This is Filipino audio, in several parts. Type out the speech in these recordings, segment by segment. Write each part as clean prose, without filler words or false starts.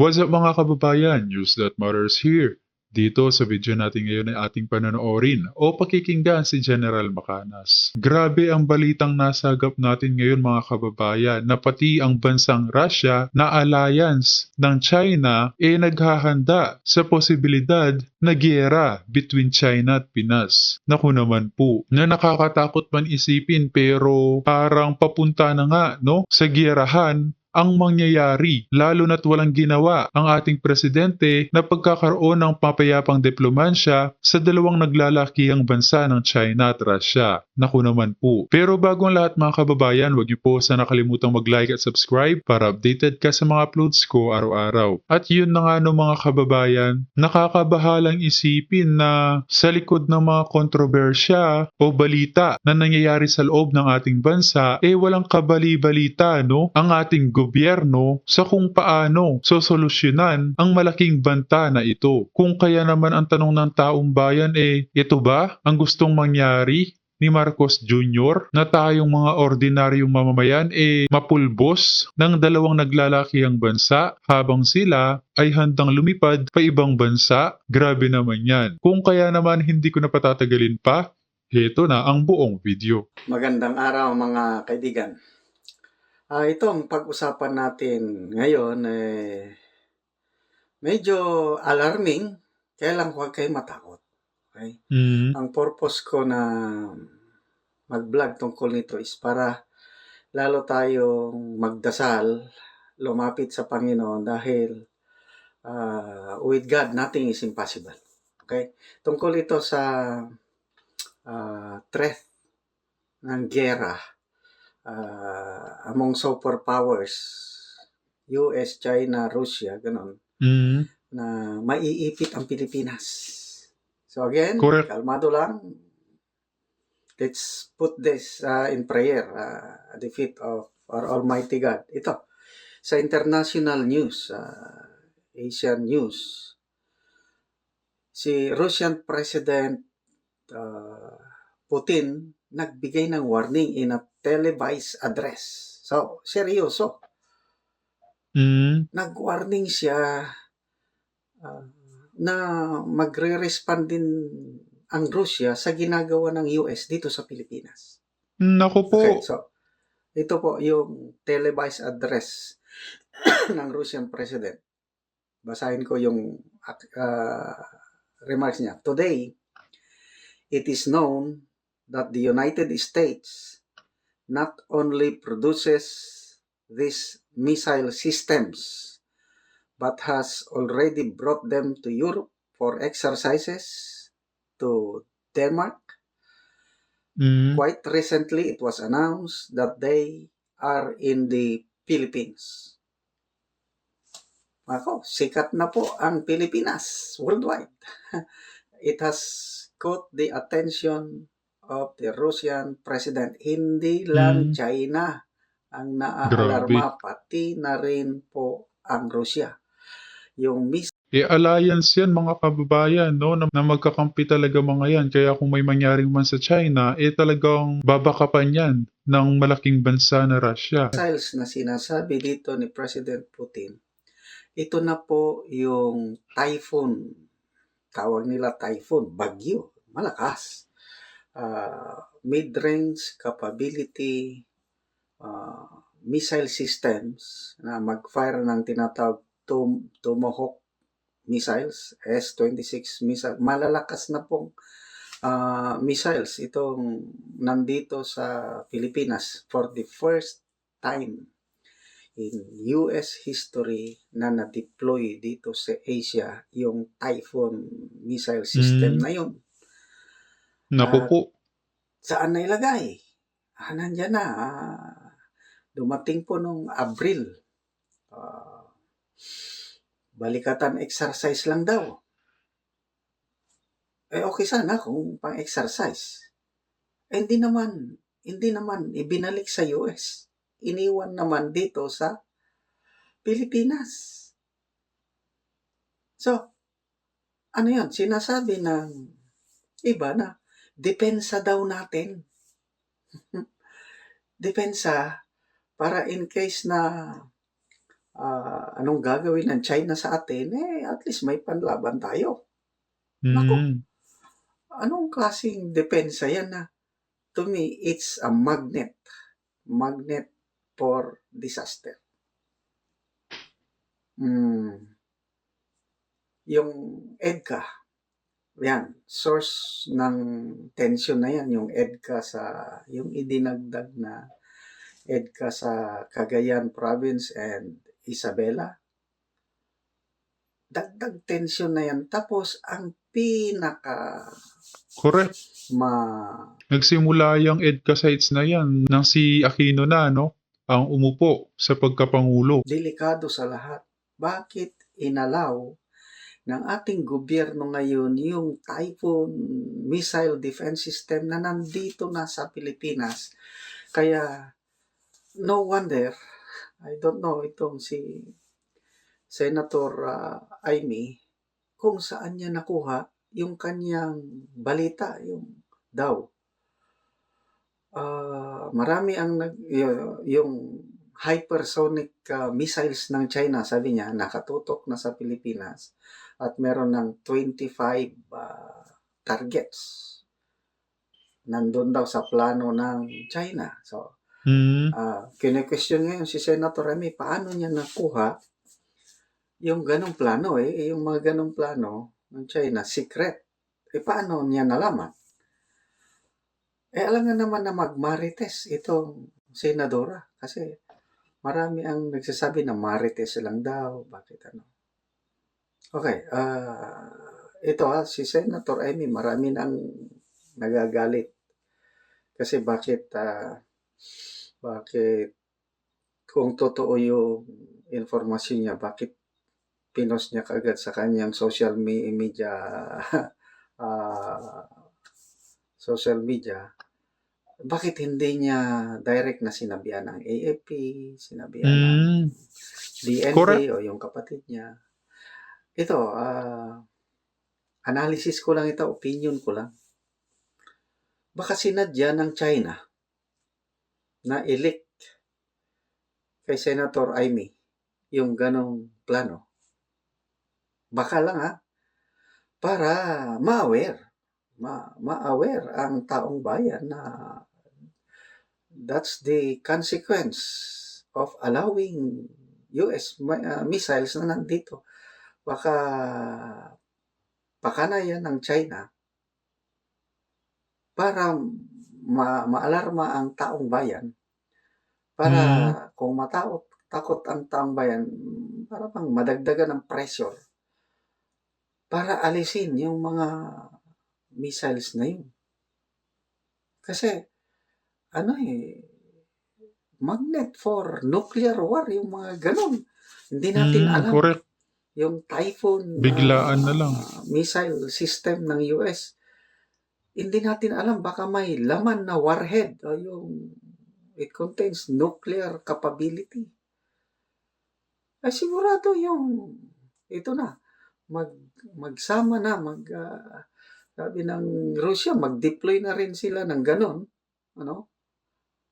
What's up mga kababayan? News that matters here. Dito sa video natin ngayon ay ating panonoorin o pakikinggan si General Macanas. Grabe ang balitang nasagap natin ngayon mga kababayan na pati ang bansang Russia na alliance ng China naghahanda sa posibilidad na giyera between China at Pinas. Naku naman po, na nakakatakot man isipin pero parang papunta na nga no sa giyerahan ang mangyayari, lalo na't walang ginawa ang ating presidente na pagkakaroon ng papayapang diplomansya sa dalawang naglalakihang bansa ng China at Russia. Naku naman po. Pero bago ang lahat mga kababayan, huwag niyo po sana kalimutang mag-like at subscribe para updated ka sa mga uploads ko araw-araw. At yun na nga no mga kababayan, nakakabahalang isipin na sa likod ng mga kontrobersya o balita na nangyayari sa loob ng ating bansa, walang kabali-balita no ang ating gobyerno sa kung paano sosolusyonan ang malaking banta na ito. Kung kaya naman ang tanong ng taong bayan ito ba ang gustong mangyari ni Marcos Jr. na tayong mga ordinaryong mamamayan mapulbos ng dalawang naglalakihang bansa habang sila ay handang lumipad pa ibang bansa? Grabe naman yan. Kung kaya naman hindi ko na patatagalin pa, heto na ang buong video. Magandang araw mga kaibigan. Itong pag-usapan natin ngayon medyo alarming, kaya lang huwag kayo matakot. Okay? Ang purpose ko na mag-vlog tungkol nito is para lalo tayong magdasal, lumapit sa Panginoon dahil with God, nothing is impossible. Okay? Tungkol ito sa threat ng giyera among superpowers, US, China, Russia, ganon, na maiipit ang Pilipinas. So again, Correct. kalmado lang. Let's put this in prayer, at the feet of our Almighty God. Ito, sa international news, Asian news, si Russian President Putin nagbigay ng warning in a televised address. So, seryoso. Nag-warning siya na magre-respond din ang Russia sa ginagawa ng US dito sa Pilipinas. Naku po. Okay, so, ito po yung televised address ng Russian President. Basahin ko yung remarks niya. Today, it is known that the United States not only produces these missile systems, but has already brought them to Europe for exercises, to Denmark. Quite recently, it was announced that they are in the Philippines. Ako, sikat na po ang Pilipinas worldwide. It has caught the attention of the Russian President. Hindi lang China ang naaalarma, pati na rin po ang Russia. Yung alliance yan mga kababayan no na magkakampi talaga mga yan. Kaya kung may mangyaring man sa China, talagang babakapan yan ng malaking bansa na Russia. Missiles na sinasabi dito ni President Putin, ito na po yung typhoon. Tawag nila typhoon, bagyo, malakas. Mid-range capability missile systems na mag-fire ng tinatawag Tomahawk missiles, S-26 missile. Malalakas na pong missiles itong nandito sa Pilipinas for the first time in US history na na-deploy dito sa Asia yung Typhoon missile system na yun. Naku po. Saan na ilagay? Nandyan na. Dumating po nung Abril. Balikatan exercise lang daw. Okay sana kung pang-exercise. Hindi naman ibinalik sa US. Iniwan naman dito sa Pilipinas. So, ano yun? Sinasabi ng iba na depensa daw natin. Depensa para in case na anong gagawin ng China sa atin, at least may panlaban tayo. Nako, Mm. anong klaseng depensa yan na? To me, it's a magnet. Magnet for disaster. Yung EDCA, yan, source ng tension na yan, yung EDCA yung idinagdag na EDCA sa Cagayan Province and Isabela. Dagdag tension na yan. Tapos, ang pinaka Correct. Nagsimula yung EDCA sites na yan nang si Aquino na, no? Ang umupo sa pagkapangulo. Delikado sa lahat. Bakit inalaw ng ating gobyerno ngayon yung Typhoon Missile Defense System na nandito na sa Pilipinas? Kaya, no wonder, I don't know, itong si Senator Amy, kung saan niya nakuha yung kanyang balita, yung daw. Marami ang yung hypersonic missiles ng China, sabi niya, nakatutok na sa Pilipinas at meron ng 25 targets. Nandun daw sa plano ng China. So, kine-question ngayon si Senator Remy, paano niya nakuha yung ganong plano yung mga ganong plano ng China, secret. Paano niya nalaman? Alam nga naman na magmarites itong senadora kasi marami ang nagsasabi na marites lang daw. Bakit ano? Okay, ito si Senator Amy, marami nang nagagalit. Kasi bakit kung totoo yung informasyon niya, bakit pinost niya kaagad sa kanyang social media bakit hindi niya direct na sinabihan ng AFP, sinabihan ng DND Correct. o yung kapatid niya. Ito, analysis ko lang ito, opinion ko lang. Baka sinadya ng China na i-leak kay Senator Amy yung ganong plano. Baka lang para ma-aware ang taong bayan na that's the consequence of allowing US missiles na nandito. Baka pakanayan ng China para maalarma ang taong bayan. Para kung takot ang taong bayan, para bang madagdagan ng pressure para alisin yung mga missiles na yun. Kasi, magnet for nuclear war, yung mga ganun. Hindi natin alam. Correct. Yung Typhoon Biglaan na lang. Missile system ng US, hindi natin alam, baka may laman na warhead o it contains nuclear capability. Ay sigurado ito na, magsama na, sabi ng Russia, mag-deploy na rin sila ng ganon.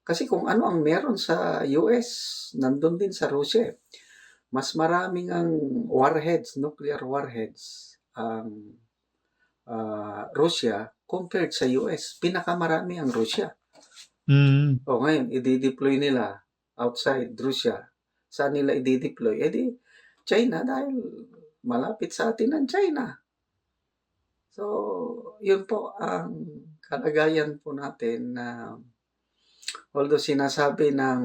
Kasi kung ano ang meron sa US, nandun din sa Russia. Mas maraming ang nuclear warheads, ang Russia compared sa US. Pinakamarami ang Russia. Ngayon, i-deploy nila outside Russia. Saan nila i-deploy? China, dahil malapit sa atin ang China. So, yun po ang kalagayan po natin na although sinasabi ng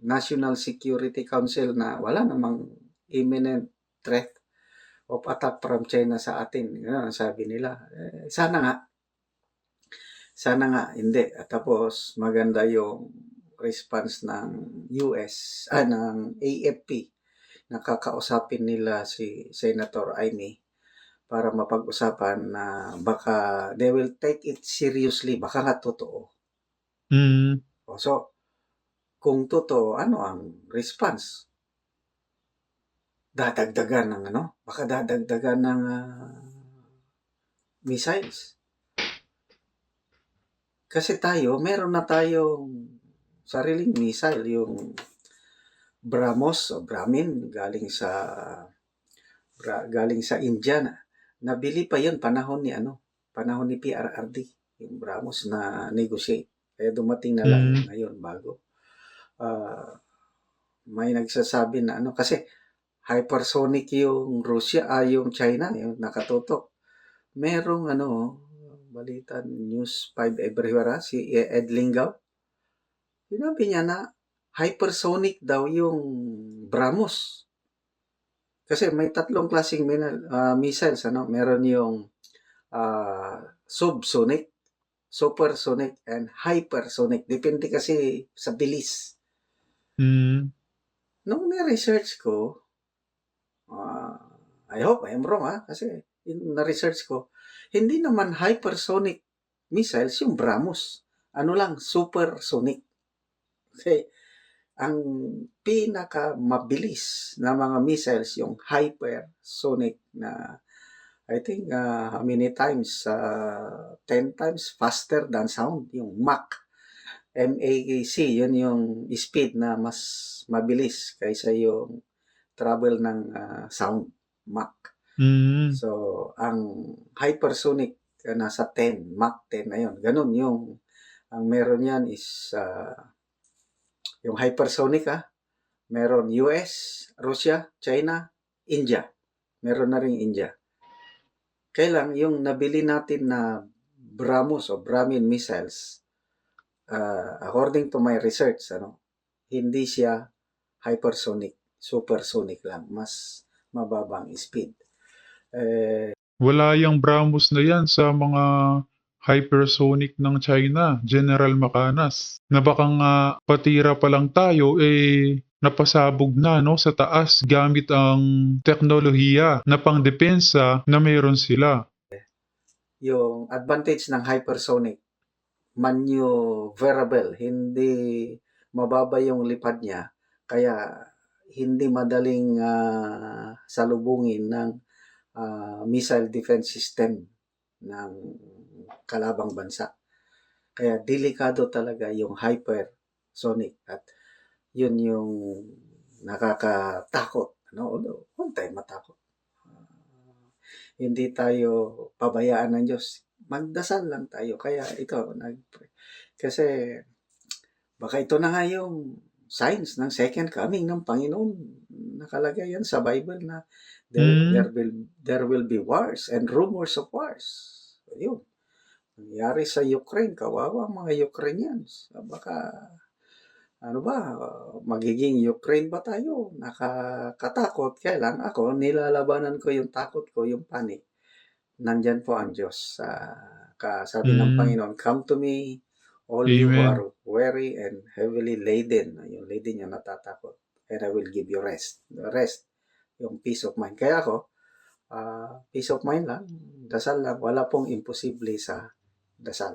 National Security Council na wala namang imminent threat of attack from China sa atin. Yun ang sabi nila. Sana nga, hindi. Tapos, maganda yung response ng US, ng AFP. Nakakausapin nila si Senator Amy para mapag-usapan na baka they will take it seriously. Baka nga totoo. So, kung totoo, ano ang response? Dadagdagan ng baka dadagdagan ng missiles. Kasi meron na tayong sariling missile, yung Brahmos o Brahmin galing sa India na. Nabili pa 'yun panahon ni PRRD, yung Brahmos na negotiate. Kaya dumating na lang Mm. ngayon bago. Ah, may nagsasabi na kasi hypersonic yung yung China, yung nakatutok. Merong balita News 5 everywhere, si Ed Lingao. Sinabi niya na hypersonic daw yung BrahMos. Kasi may tatlong klaseng missiles, Meron yung subsonic, supersonic, and hypersonic. Depende kasi sa bilis. Mm. Nung na-research ko, I hope I'm wrong kasi na-research ko, hindi naman hypersonic missiles yung BrahMos. Ano lang, supersonic. Kasi ang pinakamabilis na mga missiles yung hypersonic na I think how many times? 10 times faster than sound. Yung Mach. MAC, yun yung speed na mas mabilis kaysa yung travel ng sound. Mach. Mm. So, ang hypersonic nasa 10, Mach 10 na yun. Ganun yung, ang meron yan is yung hypersonic meron US, Russia, China, India. Meron na rin India. Kailang yung nabili natin na BrahMos o Brahmin missiles, according to my research, hindi siya hypersonic, supersonic lang, mas mababang speed. Wala yang BrahMos na yan sa mga hypersonic ng China, General Macanas. Na baka nga patira pa lang tayo, napasabog na sa taas gamit ang teknolohiya na pangdepensa na mayroon sila. Yung advantage ng hypersonic, maneuverable, hindi mababa yung lipad niya, kaya hindi madaling salubungin ng missile defense system ng kalabang bansa. Kaya delikado talaga yung hypersonic at yun yung nakakatakot. Although, huwag tayo matakot. Hindi tayo pabayaan ng Diyos. Magdasal lang tayo. Kaya ito, kasi baka ito na nga yung signs ng second coming ng Panginoon. Nakalagay yan sa Bible na there will be wars and rumors of wars. Yun. Nangyari sa Ukraine, kawawa ang mga Ukrainians. Baka, magiging Ukraine ba tayo? Nakakatakot. Kaya lang ako, nilalabanan ko yung takot ko, yung panic. Nandyan po ang Diyos. Sabi ng Panginoon, come to me, all you who are weary and heavily laden. Yung laden yung natatakot. And I will give you rest. The rest, yung peace of mind. Kaya ako, peace of mind lang, dasal lang. Wala pong imposible sa dasal.